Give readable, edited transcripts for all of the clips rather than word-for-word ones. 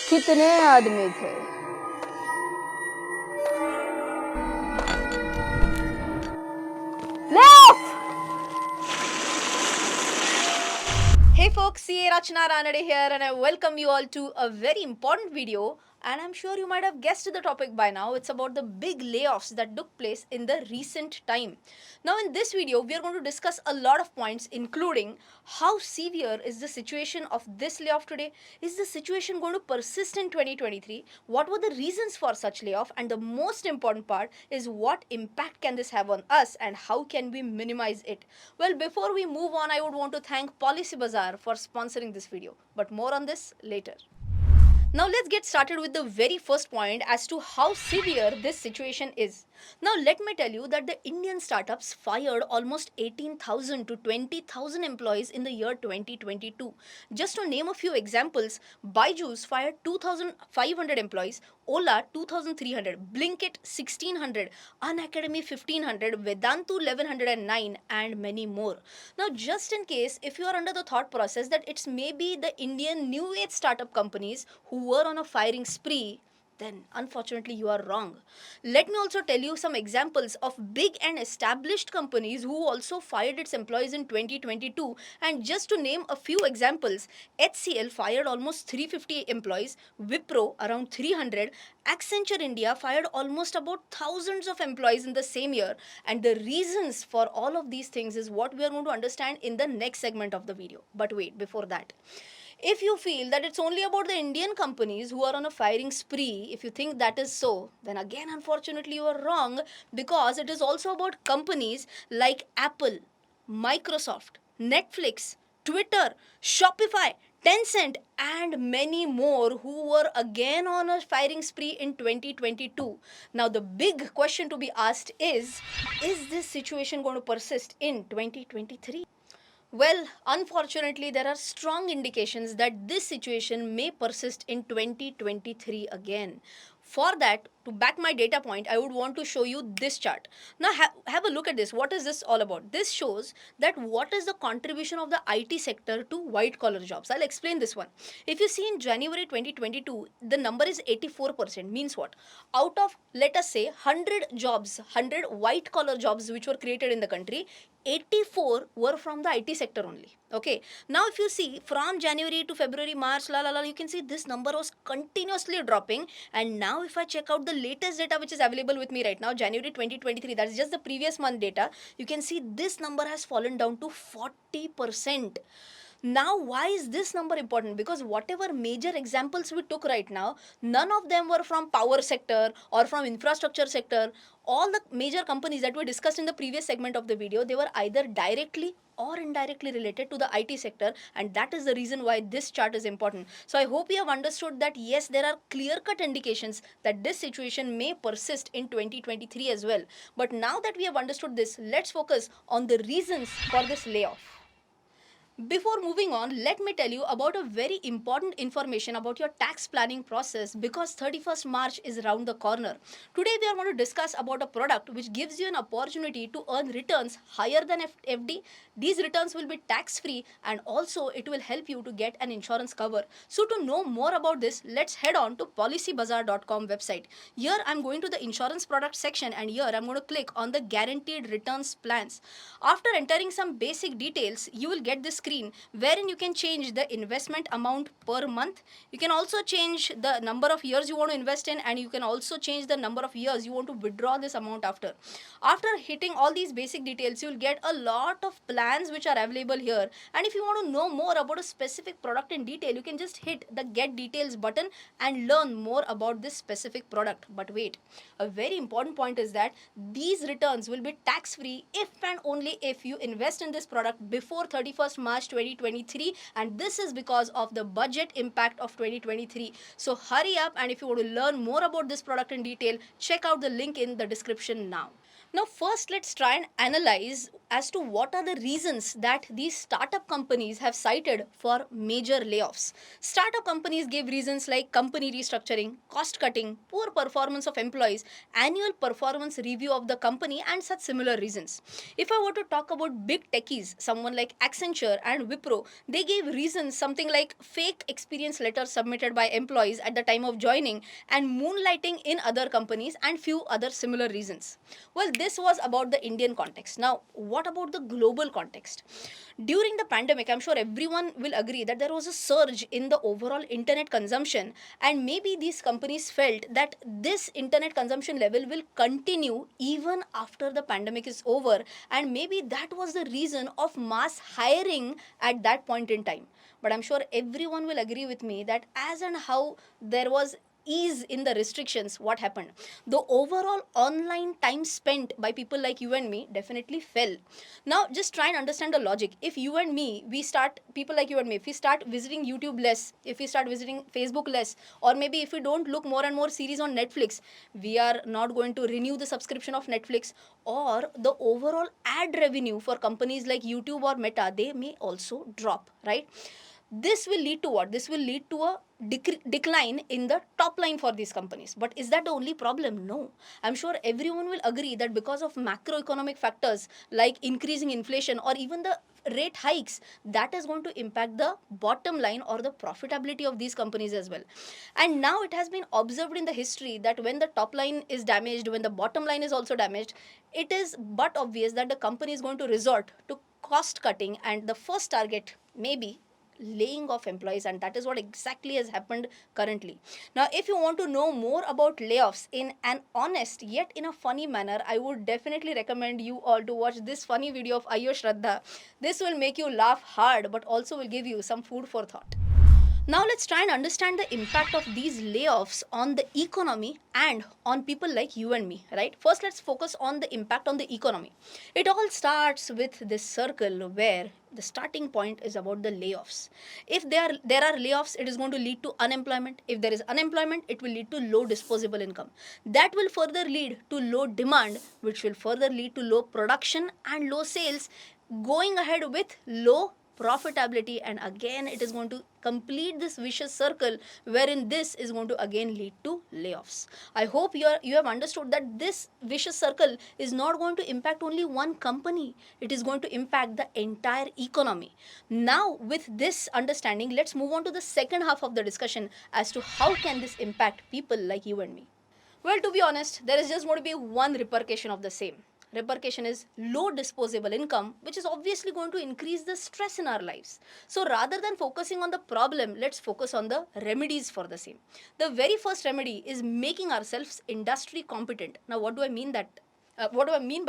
कितने आदमी थे? Layoff! Hey folks, CA Rachana Ranade here and I welcome you all to a very important video, and I'm sure you might have guessed the topic by now. It's about the big layoffs that took place in the recent time. Now in this video, we are going to discuss a lot of points, including how severe is the situation of this layoff today? Is the situation going to persist in 2023? What were the reasons for such layoff? And the most important part is what impact can this have on us and how can we minimize it? Well, before we move on, I would want to thank Policy Bazaar for sponsoring this video, but more on this later. Now let's get started with the very first point as to how severe this situation is. Now let me tell you that the Indian startups fired almost 18,000 to 20,000 employees in the year 2022. Just to name a few examples, BYJU's fired 2,500 employees, Ola 2,300, Blinkit 1,600, Unacademy 1,500, Vedantu 1,109 and many more. Now just in case if you are under the thought process that it's maybe the Indian new age startup companies who were on a firing spree, then unfortunately you are wrong. Let me also tell you some examples of big and established companies who also fired its employees in 2022, and just to name a few examples, HCL fired almost 350 employees, Wipro around 300, Accenture India fired almost about thousands of employees in the same year, and the reasons for all of these things is what we are going to understand in the next segment of the video. But wait, before that, if you feel that it's only about the Indian companies who are on a firing spree, if you think that is so, then again, unfortunately, you are wrong, because it is also about companies like Apple, Microsoft, Netflix, Twitter, Shopify, Tencent, and many more who were again on a firing spree in 2022. Now, the big question to be asked is this situation going to persist in 2023? Well, unfortunately, there are strong indications that this situation may persist in 2023 again. For that, to back my data point, I would want to show you this chart. Now, have a look at this. What is this all about? This shows that what is the contribution of the IT sector to white collar jobs. I'll explain this one. If you see in January 2022, the number is 84%. Means what? Out of, let us say, 100 jobs, 100 white collar jobs which were created in the country, 84 were from the IT sector only. Okay. Now, if you see from January to February, March, you can see this number was continuously dropping. And now, if I check out the latest data which is available with me right now, January 2023, that is just the previous month data, you can see this number has fallen down to 40%. Now, why is this number important? Because whatever major examples we took right now, none of them were from power sector or from infrastructure sector. All the major companies that we discussed in the previous segment of the video, they were either directly or indirectly related to the IT sector, and that is the reason why this chart is important. So I hope you have understood that yes, there are clear-cut indications that this situation may persist in 2023 as well. But now that we have understood this, let's focus on the reasons for this layoff. Before moving on, let me tell you about a very important information about your tax planning process, because 31st March is around the corner. Today we are going to discuss about a product which gives you an opportunity to earn returns higher than FD. These returns will be tax free, and also it will help you to get an insurance cover. So to know more about this, let's head on to policybazaar.com website. Here I'm going to the insurance product section, and here I'm going to click on the guaranteed returns plans. After entering some basic details, you will get this screen wherein you can change the investment amount per month. You can also change the number of years you want to invest in, and you can also change the number of years you want to withdraw this amount after. After hitting all these basic details, you will get a lot of plans which are available here. And if you want to know more about a specific product in detail, you can just hit the get details button and learn more about this specific product. But wait, a very important point is that these returns will be tax free if and only if you invest in this product before 31st March March 2023, and this is because of the budget impact of 2023. So hurry up, and if you want to learn more about this product in detail, check out the link in the description now. Now, first, let's try and analyze as to what are the reasons that these startup companies have cited for major layoffs. Startup companies gave reasons like company restructuring, cost cutting, poor performance of employees, annual performance review of the company, and such similar reasons. If I were to talk about big techies, someone like Accenture and Wipro, they gave reasons something like fake experience letters submitted by employees at the time of joining and moonlighting in other companies, and few other similar reasons. Well, this was about the Indian context. Now, what about the global context? During the pandemic, I'm sure everyone will agree that there was a surge in the overall internet consumption, and maybe these companies felt that this internet consumption level will continue even after the pandemic is over, and maybe that was the reason of mass hiring at that point in time. But I'm sure everyone will agree with me that as and how there was ease in the restrictions, what happened? The overall online time spent by people like you and me definitely fell. Now, just try and understand the logic. If you and me, people like you and me, if we start visiting YouTube less, if we start visiting Facebook less, or maybe if we don't look more and more series on Netflix, we are not going to renew the subscription of Netflix, or the overall ad revenue for companies like YouTube or Meta, they may also drop, right? This will lead to what? This will lead to a decline in the top line for these companies. But is that the only problem? No. I'm sure everyone will agree that because of macroeconomic factors like increasing inflation or even the rate hikes, that is going to impact the bottom line or the profitability of these companies as well. And now it has been observed in the history that when the top line is damaged, when the bottom line is also damaged, it is but obvious that the company is going to resort to cost cutting, and the first target may be laying off employees, and that is what exactly has happened currently. Now, if you want to know more about layoffs in an honest yet in a funny manner, I would definitely recommend you all to watch this funny video of Ayo Shraddha. This will make you laugh hard, but also will give you some food for thought. Now, let's try and understand the impact of these layoffs on the economy and on people like you and me, right? First, let's focus on the impact on the economy. It all starts with this circle where the starting point is about the layoffs. If there are layoffs, it is going to lead to unemployment. If there is unemployment, it will lead to low disposable income. That will further lead to low demand, which will further lead to low production and low sales, going ahead with low profitability, and again it is going to complete this vicious circle wherein this is going to again lead to layoffs. I hope you have understood that this vicious circle is not going to impact only one company, it is going to impact the entire economy. Now, with this understanding, let's move on to the second half of the discussion as to how can this impact people like you and me. Well, to be honest, there is just going to be one repercussion of the same. Repercussion is low disposable income, which is obviously going to increase the stress in our lives. So rather than focusing on the problem, let's focus on the remedies for the same. The very first remedy is making ourselves industry competent. Now, what do I mean by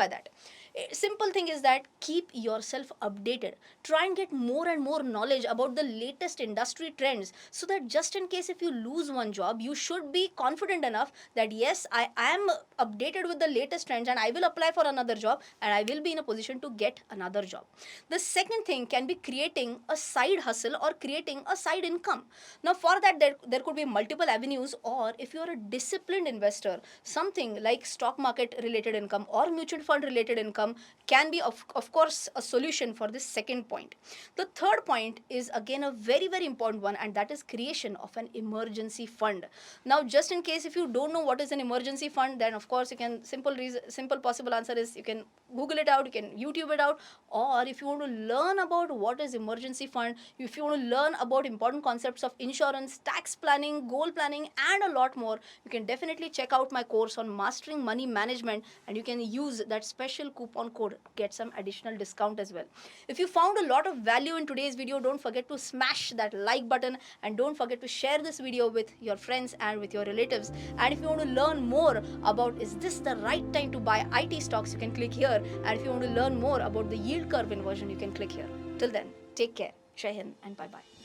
that? A simple thing is that keep yourself updated. Try and get more and more knowledge about the latest industry trends, so that just in case if you lose one job, you should be confident enough that yes, I am updated with the latest trends and I will apply for another job and I will be in a position to get another job. The second thing can be creating a side hustle or creating a side income. Now, for that, there could be multiple avenues, or if you are a disciplined investor, something like stock market related income or mutual fund related income can be of course a solution for this second point. The third point is again a very very important one, and that is creation of an emergency fund. Now, just in case if you don't know what is an emergency fund, then of course you can simple possible answer is you can Google it out, you can YouTube it out, or if you want to learn about what is emergency fund, if you want to learn about important concepts of insurance, tax planning, goal planning, and a lot more, you can definitely check out my course on mastering money management, and you can use that special coupon code, get some additional discount as well. If you found a lot of value in today's video, don't forget to smash that like button, and don't forget to share this video with your friends and with your relatives. And if you want to learn more about is this the right time to buy IT stocks, you can click here. And if you want to learn more about the yield curve inversion, you can click here. Till then, take care. Jai Hind and bye-bye.